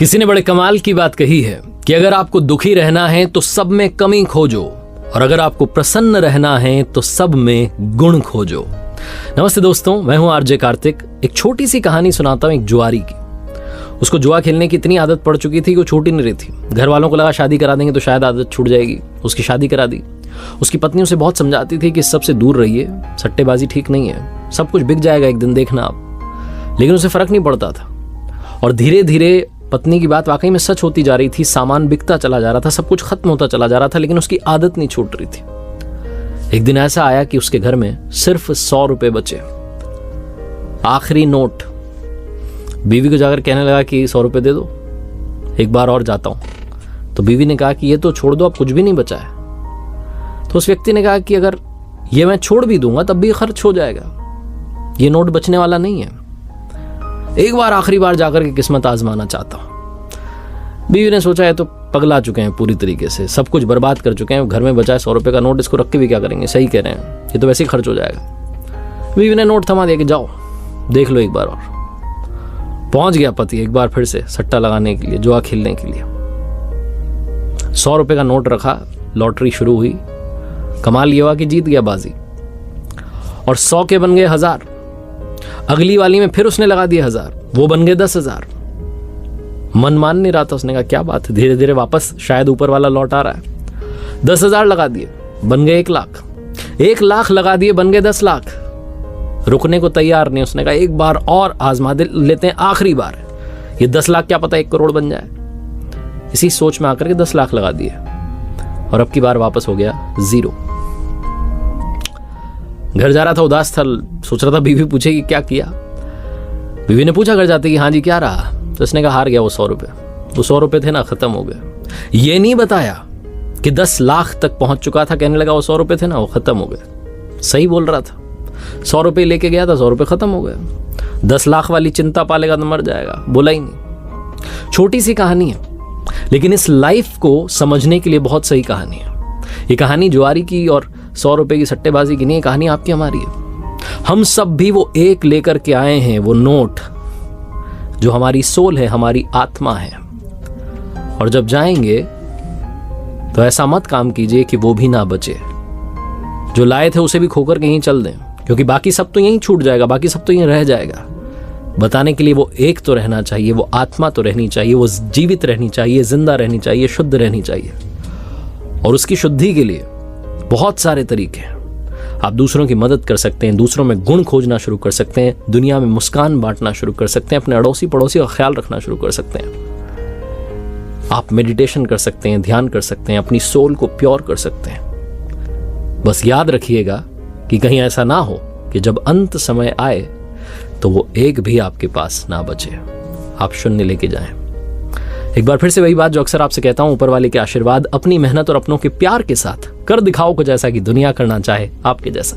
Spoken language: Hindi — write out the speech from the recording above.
किसी ने बड़े कमाल की बात कही है कि अगर आपको दुखी रहना है तो सब में कमी खोजो, और अगर आपको प्रसन्न रहना है तो सब में गुण खोजो। नमस्ते दोस्तों, मैं हूं आरजे कार्तिक। एक छोटी सी कहानी सुनाता हूं एक जुआरी की। उसको जुआ खेलने की इतनी आदत पड़ चुकी थी कि वो छूट ही नहीं रही थी। घर वालों को लगा शादी करा देंगे तो शायद आदत छूट जाएगी। उसकी शादी करा दी। उसकी पत्नी उसे बहुत समझाती थी कि सबसे दूर रहिए, सट्टेबाजी ठीक नहीं है, सब कुछ बिक जाएगा एक दिन, देखना आप। लेकिन उसे फर्क नहीं पड़ता था और धीरे धीरे पत्नी की बात वाकई में सच होती जा रही थी। सामान बिकता चला जा रहा था, सब कुछ खत्म होता चला जा रहा था, लेकिन उसकी आदत नहीं छूट रही थी। एक दिन ऐसा आया कि उसके घर में सिर्फ 100 रुपए बचे, आखिरी नोट। बीवी को जाकर कहने लगा कि 100 रुपए दे दो, एक बार और जाता हूं। तो बीवी ने कहा कि ये तो छोड़ दो, अब कुछ भी नहीं बचा है। तो उस व्यक्ति ने कहा कि अगर ये मैं छोड़ भी दूंगा तब भी खर्च हो जाएगा, ये नोट बचने वाला नहीं है, एक बार आखिरी बार जाकर के किस्मत आजमाना चाहता हूं। बीवी ने सोचा है तो पगला चुके हैं पूरी तरीके से, सब कुछ बर्बाद कर चुके हैं, घर में बचा है 100 रुपए का नोट, इसको रख के भी क्या करेंगे, सही कह रहे हैं, ये तो वैसे ही खर्च हो जाएगा। बीवी ने नोट थमा दिया कि जाओ देख लो एक बार और। पहुंच गया पति एक बार फिर से सट्टा लगाने के लिए, जुआ खेलने के लिए। 100 रुपए का नोट रखा, लॉटरी शुरू हुई। कमाल ये हुआ कि जीत गया बाजी और 100 के बन गए 1000। अगली वाली में फिर उसने लगा दिए 1000, वो बन गए 10,000। मन मान नहीं रहा था, उसने कहा क्या बात है, धीरे धीरे वापस शायद ऊपर वाला लौट आ रहा है। 10,000 लगा दिए, बन गए 1 लाख। 1 लाख लगा दिए, बन गए 10 लाख। रुकने को तैयार नहीं, उसने कहा एक बार और आजमा लेते हैं, आखिरी बार, ये 10 लाख क्या पता 1 करोड़ बन जाए। इसी सोच में आकर के 10 लाख लगा दिए और अब की बार वापस हो गया 0। घर जा रहा था, उदास था, सोच रहा था बीवी पूछेगी क्या किया। बीवी ने पूछा घर जाते कि हाँ जी क्या रहा। तो उसने कहा हार गया वो 100 रुपए। वो 100 रुपए थे ना, खत्म हो गए। ये नहीं बताया कि 10 लाख तक पहुंच चुका था, कहने लगा वो 100 रुपए थे ना, वो खत्म हो गए। सही बोल रहा था, 100 रुपए लेके गया था, 100 रुपए खत्म हो गए। 10 लाख वाली चिंता पालेगा तो मर जाएगा, बोला ही नहीं। छोटी सी कहानी है, लेकिन इस लाइफ को समझने के लिए बहुत सही कहानी है। ये कहानी जुआरी की और 100 रुपए की सट्टेबाजी की नहीं, ये कहानी आपकी हमारी है। हम सब भी वो एक लेकर के आए हैं, वो नोट जो हमारी सोल है, हमारी आत्मा है। और जब जाएंगे तो ऐसा मत काम कीजिए कि वो भी ना बचे। जो लाए थे उसे भी खोकर के यहीं चल दें, क्योंकि बाकी सब तो यहीं छूट जाएगा, बाकी सब तो यहीं रह जाएगा। बताने के लिए वो एक तो रहना चाहिए, वो आत्मा तो रहनी चाहिए, वो जीवित रहनी चाहिए, जिंदा रहनी चाहिए, शुद्ध रहनी चाहिए। और उसकी शुद्धि के लिए बहुत सारे तरीके हैं। आप दूसरों की मदद कर सकते हैं, दूसरों में गुण खोजना शुरू कर सकते हैं, दुनिया में मुस्कान बांटना शुरू कर सकते हैं, अपने अड़ोसी पड़ोसी का ख्याल रखना शुरू कर सकते हैं। आप मेडिटेशन कर सकते हैं, ध्यान कर सकते हैं, अपनी सोल को प्योर कर सकते हैं। बस याद रखिएगा कि कहीं ऐसा ना हो कि जब अंत समय आए तो वो एक भी आपके पास ना बचे, आप शून्य लेके जाएं। एक बार फिर से वही बात जो अक्सर आपसे कहता हूं, ऊपर वाले के आशीर्वाद, अपनी मेहनत और अपनों के प्यार के साथ कर दिखाओ कुछ ऐसा कि दुनिया करना चाहे आपके जैसा।